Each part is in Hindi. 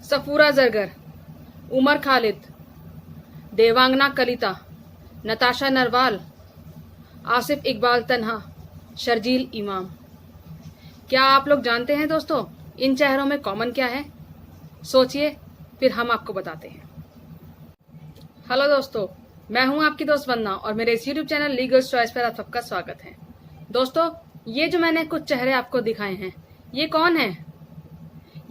सफूरा जरगर, उमर खालिद, देवांगना कलिता, नताशा नरवाल, आसिफ इकबाल तन्हा, शर्जील इमाम। क्या आप लोग जानते हैं दोस्तों इन चेहरों में कॉमन क्या है? सोचिए, फिर हम आपको बताते हैं। हेलो दोस्तों, मैं हूं आपकी दोस्त वंदना और मेरे इस यूट्यूब चैनल लीगल चॉइस पर आप सबका स्वागत है। दोस्तों, ये जो मैंने कुछ चेहरे आपको दिखाए हैं, ये कौन है?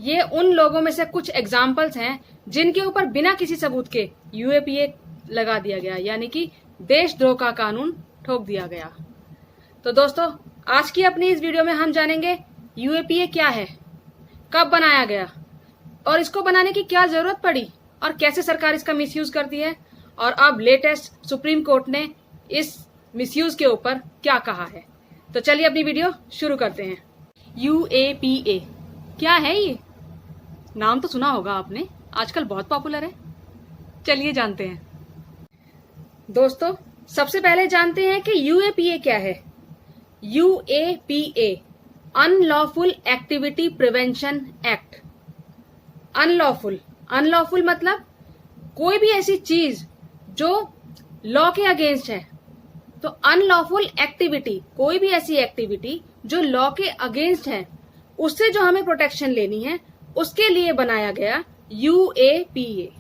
ये उन लोगों में से कुछ एग्जाम्पल्स हैं जिनके ऊपर बिना किसी सबूत के यूएपीए लगा दिया गया, यानी कि देशद्रोह का कानून ठोक दिया गया। तो दोस्तों, आज की अपनी इस वीडियो में हम जानेंगे यूएपीए क्या है, कब बनाया गया और इसको बनाने की क्या जरूरत पड़ी और कैसे सरकार इसका मिसयूज करती है, और अब लेटेस्ट सुप्रीम कोर्ट ने इस मिसयूज के ऊपर क्या कहा है। तो चलिए अपनी वीडियो शुरू करते हैं। यूएपीए क्या है? ये नाम तो सुना होगा आपने, आजकल बहुत पॉपुलर है। चलिए जानते हैं। दोस्तों, सबसे पहले जानते हैं कि यूएपीए क्या है। UAPA unlawful activity prevention act. Unlawful मतलब कोई भी ऐसी चीज जो लॉ के अगेंस्ट है। तो अनलॉफुल एक्टिविटी, कोई भी ऐसी एक्टिविटी जो लॉ के अगेंस्ट है, उससे जो हमें प्रोटेक्शन लेनी है, उसके लिए बनाया गया यूएपीए।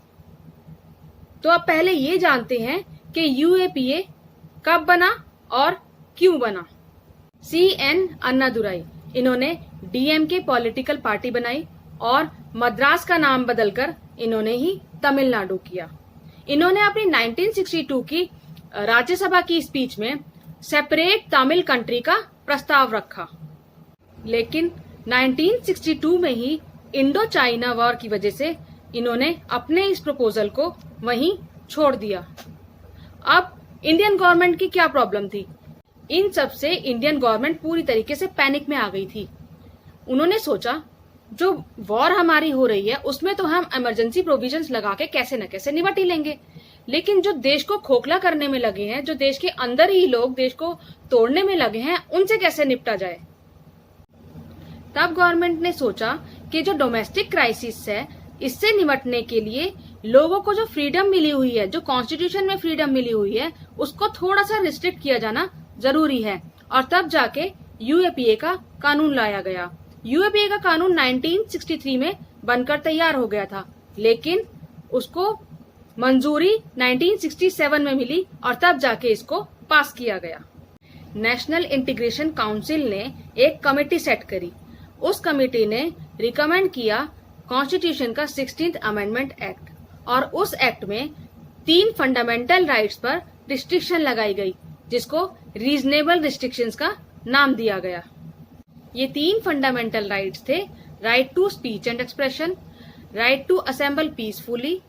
तो अब पहले ये जानते हैं कि यूएपीए कब बना और क्यों बना। सीएन अन्नादुराई, इन्होंने डीएमके पॉलिटिकल पार्टी बनाई और मद्रास का नाम बदलकर इन्होंने ही तमिलनाडु किया। इन्होंने अपनी 1962 की राज्यसभा की स्पीच में सेपरेट तमिल कंट्री का प्रस्ताव रखा, लेकिन 1962 में ही इंडो चाइना वॉर की वजह से इन्होंने अपने इस प्रपोजल को वहीं छोड़ दिया। अब इंडियन गवर्नमेंट की क्या प्रॉब्लम थी? इन सब से इंडियन गवर्नमेंट पूरी तरीके से पैनिक में आ गई थी। उन्होंने सोचा, जो वॉर हमारी हो रही है उसमें तो हम इमरजेंसी प्रोविजंस लगा के कैसे न कैसे निपट ही लेंगे, लेकिन जो देश को खोखला करने में लगे हैं, जो देश के अंदर ही लोग देश को तोड़ने में लगे हैं, उनसे कैसे निपटा जाए। तब गवर्नमेंट ने सोचा कि जो डोमेस्टिक क्राइसिस है, इससे निपटने के लिए लोगों को जो फ्रीडम मिली हुई है, जो कॉन्स्टिट्यूशन में फ्रीडम मिली हुई है, उसको थोड़ा सा रिस्ट्रिक्ट किया जाना जरूरी है। और तब जाके यूएपीए का कानून लाया गया। यूएपीए का कानून 1963 में बनकर तैयार हो गया था, लेकिन उसको मंजूरी 1967 में मिली और तब जाके इसको पास किया गया। नेशनल इंटीग्रेशन काउंसिल ने एक कमेटी सेट करी। उस कमेटी ने रिकमेंड किया कॉन्स्टिट्यूशन का 16th अमेंडमेंट एक्ट, और उस एक्ट में 3 फंडामेंटल राइट्स पर रिस्ट्रिक्शन लगाई गई, जिसको रीजनेबल रिस्ट्रिक्शंस का नाम दिया गया। ये 3 फंडामेंटल राइट्स थे: right to speech and expression, right to assemble peacefully,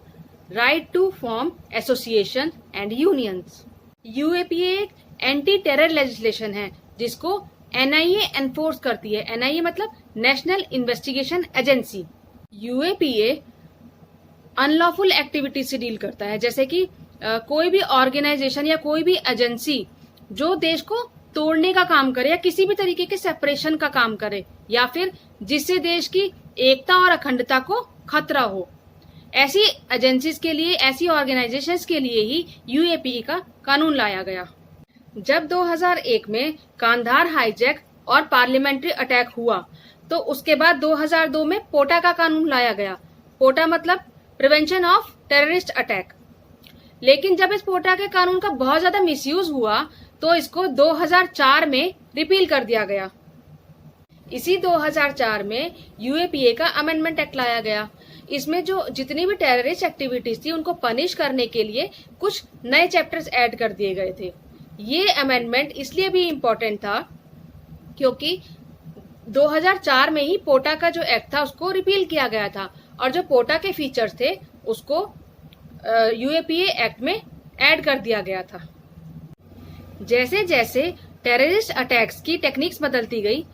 right to form association and unions. UAPA एक एंटी टेरर लेजिस्लेशन है जिसको एनआईए एनफोर्स करती है। एनआईए मतलब national investigation agency. UAPA unlawful activity से डील करता है, जैसे कि कोई भी ऑर्गेनाइजेशन या कोई भी एजेंसी जो देश को तोड़ने का काम करे या किसी भी तरीके के सेपरेशन का काम करे, या फिर जिससे देश की एकता और अखंडता को खतरा हो, ऐसी एजेंसीज के लिए, ऐसी ऑर्गेनाइजेशंस के लिए ही यूएपीए का कानून लाया गया। जब 2001 में कांधार हाईजैक और पार्लियामेंट्री अटैक हुआ, तो उसके बाद 2002 में पोटा का कानून लाया गया। पोटा मतलब प्रिवेंशन ऑफ टेररिस्ट अटैक। लेकिन जब इस पोटा के कानून का बहुत ज्यादा मिसयूज हुआ, तो इसको 2004 में रिपील कर दिया गया। इसी 2004 में यूएपीए का अमेंडमेंट एक्ट लाया गया। इसमें जो जितनी भी टेररिस्ट एक्टिविटीज थी, उनको पनिश करने के लिए कुछ नए चैप्टर्स ऐड कर दिए गए थे। ये अमेंडमेंट इसलिए भी इम्पोर्टेंट था क्योंकि 2004 में ही पोटा का जो एक्ट था उसको रिपील किया गया था, और जो पोटा के फीचर्स थे उसको यूएपीए एक्ट में ऐड कर दिया गया था। जैसे जैसे टेररिस्ट अटैक्स की टेक्निक्स बदलती गई,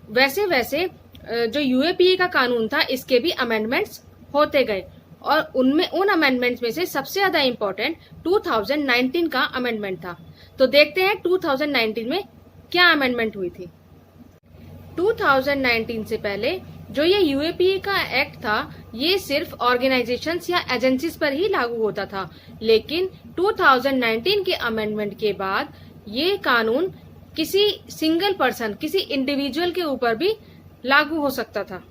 वैसे वैसे जो यूएपीए का कानून था, इसके भी अमेंडमेंट्स होते गए, और उनमें उन अमेंडमेंट्स में से सबसे ज्यादा इम्पोर्टेंट 2019 का अमेंडमेंट था। तो देखते हैं 2019 में क्या अमेंडमेंट हुई थी। 2019 से पहले जो ये यूएपीए का एक्ट था, ये सिर्फ ऑर्गेनाइजेशंस या एजेंसीज पर ही लागू होता था, लेकिन 2019 के अमेंडमेंट के बाद ये कानून किसी सिंगल पर्सन, किसी इंडिविजुअल के ऊपर भी लागू हो सकता था।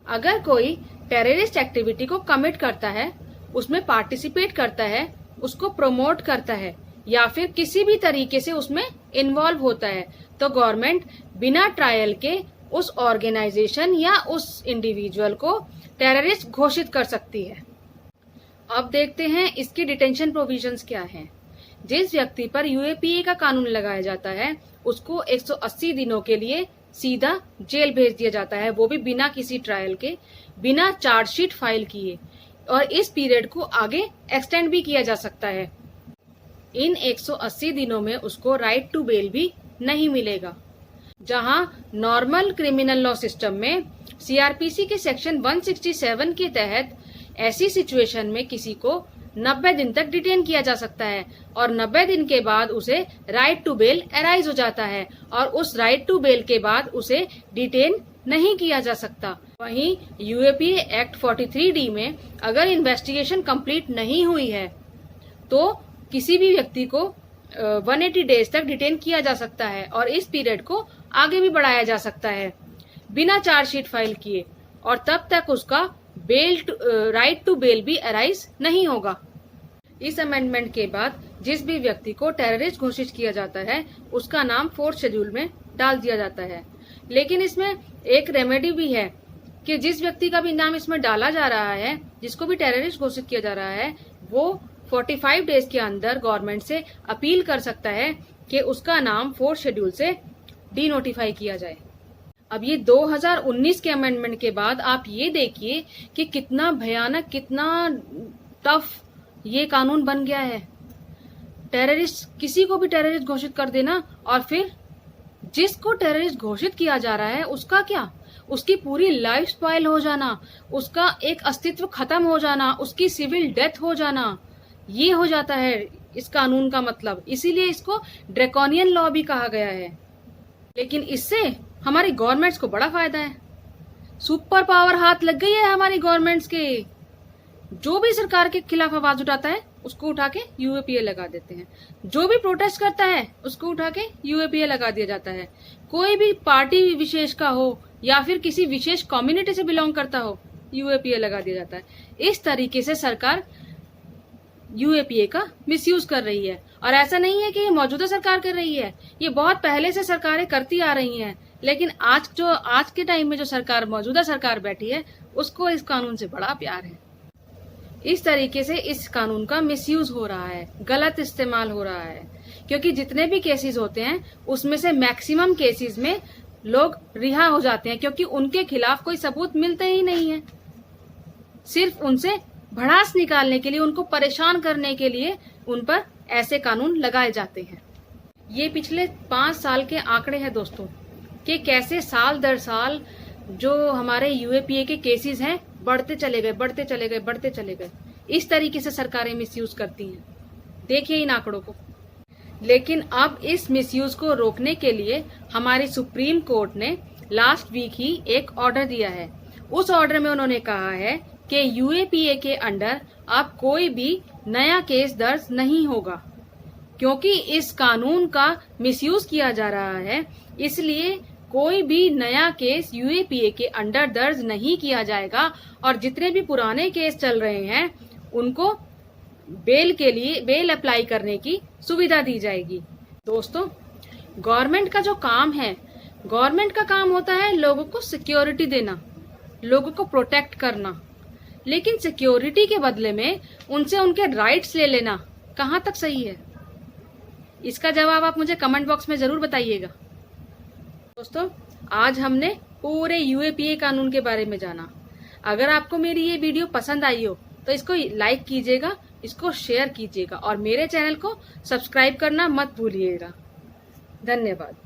अगर कोई टेररिस्ट एक्टिविटी को कमिट करता है, उसमें पार्टिसिपेट करता है, उसको प्रमोट करता है या फिर किसी भी तरीके से उसमें इन्वॉल्व होता है, तो गवर्नमेंट बिना ट्रायल के उस ऑर्गेनाइजेशन या उस इंडिविजुअल को टेररिस्ट घोषित कर सकती है। अब देखते हैं इसकी डिटेंशन प्रोविजंस क्या हैं। जिस व्यक्ति पर यूएपीए का कानून लगाया जाता है, उसको 180 दिनों के लिए सीधा जेल भेज दिया जाता है, वो भी बिना किसी ट्रायल के, बिना चार्जशीट फाइल किए, और इस पीरियड को आगे एक्सटेंड भी किया जा सकता है। इन 180 दिनों में उसको राइट टू बेल भी नहीं मिलेगा। जहां नॉर्मल क्रिमिनल लॉ सिस्टम में सीआरपीसी के सेक्शन 167 के तहत ऐसी सिचुएशन में किसी को 90 दिन तक डिटेन किया जा सकता है और 90 दिन के बाद उसे राइट टू बेल अराइज हो जाता है और उस राइट टू बेल के बाद उसे डिटेन नहीं किया जा सकता। वहीं यूएपीए एक्ट 43D में अगर इन्वेस्टिगेशन कंप्लीट नहीं हुई है तो किसी भी व्यक्ति को 180 डेज तक डिटेन किया जा सकता है और इस पीरियड को आगे भी बढ़ाया जा सकता है बिना चार्जशीट फाइल किए, और तब तक उसका राइट टू बेल भी अराइज नहीं होगा। इस अमेंडमेंट के बाद जिस भी व्यक्ति को टेररिस्ट घोषित किया जाता है उसका नाम 4th शेड्यूल में डाल दिया जाता है। लेकिन इसमें एक रेमेडी भी है कि जिस व्यक्ति का भी नाम इसमें डाला जा रहा है, जिसको भी टेररिस्ट घोषित किया जा रहा है, वो 45 डेज के अंदर गवर्नमेंट से अपील कर सकता है कि उसका नाम 4th शेड्यूल से डीनोटिफाई किया जाए। अब ये 2019 के अमेंडमेंट के बाद आप ये देखिए कि कितना भयानक, कितना टफ ये कानून बन गया है। टेररिस्ट, किसी को भी टेररिस्ट घोषित कर देना और फिर जिसको टेररिस्ट घोषित किया जा रहा है उसका क्या, उसकी पूरी लाइफ स्पॉइल हो जाना, उसका एक अस्तित्व खत्म हो जाना, उसकी सिविल डेथ हो जाना, ये हो जाता है इस कानून का मतलब। इसीलिए इसको ड्रैकोनियन लॉ भी कहा गया है। लेकिन इससे हमारी गवर्नमेंट्स को बड़ा फायदा है। सुपर पावर हाथ लग गई है हमारी गवर्नमेंट्स के। जो भी सरकार के खिलाफ आवाज उठाता है उसको उठा के यूएपीए लगा देते हैं, जो भी प्रोटेस्ट करता है उसको उठा के यूएपीए लगा दिया जाता है। कोई भी पार्टी विशेष का हो या फिर किसी विशेष कम्युनिटी से बिलोंग करता हो, यूएपीए लगा दिया जाता है। इस तरीके से सरकार यूएपीए का मिसयूज कर रही है। और ऐसा नहीं है कि ये मौजूदा सरकार कर रही है, ये बहुत पहले से सरकारें करती आ रही हैं। लेकिन आज के टाइम में जो सरकार, मौजूदा सरकार बैठी है, उसको इस कानून से बड़ा प्यार है। इस तरीके से इस कानून का मिसयूज हो रहा है, गलत इस्तेमाल हो रहा है, क्योंकि जितने भी केसेस होते हैं उसमें से मैक्सिमम केसेस में लोग रिहा हो जाते हैं क्योंकि उनके खिलाफ कोई सबूत मिलते ही नहीं है। सिर्फ उनसे भड़ास निकालने के लिए, उनको परेशान करने के लिए उन पर ऐसे कानून लगाए जाते हैं। ये पिछले 5 साल के आंकड़े हैं दोस्तों, कि कैसे साल दर साल जो हमारे यूएपीए के केसेस हैं बढ़ते चले गए। इस तरीके से सरकारें मिसयूज करती हैं, देखिए इन आंकड़ों को। लेकिन अब इस मिसयूज को रोकने के लिए हमारी सुप्रीम कोर्ट ने लास्ट वीक ही एक ऑर्डर दिया है। उस ऑर्डर में उन्होंने कहा है कि यूएपीए के अंडर अब कोई भी नया केस दर्ज नहीं होगा, क्योंकि इस कानून का मिसयूज किया जा रहा है। इसलिए कोई भी नया केस यूएपीए के अंडर दर्ज नहीं किया जाएगा और जितने भी पुराने केस चल रहे हैं उनको बेल के लिए बेल अप्लाई करने की सुविधा दी जाएगी। दोस्तों, गवर्नमेंट का जो काम है, गवर्नमेंट का काम होता है लोगों को सिक्योरिटी देना, लोगों को प्रोटेक्ट करना। लेकिन सिक्योरिटी के बदले में उनसे उनके राइट्स ले लेना कहाँ तक सही है? इसका जवाब आप मुझे कमेंट बॉक्स में जरूर बताइएगा। दोस्तों, आज हमने पूरे यूएपीए कानून के बारे में जाना। अगर आपको मेरी ये वीडियो पसंद आई हो तो इसको लाइक कीजिएगा, इसको शेयर कीजिएगा और मेरे चैनल को सब्सक्राइब करना मत भूलिएगा। धन्यवाद।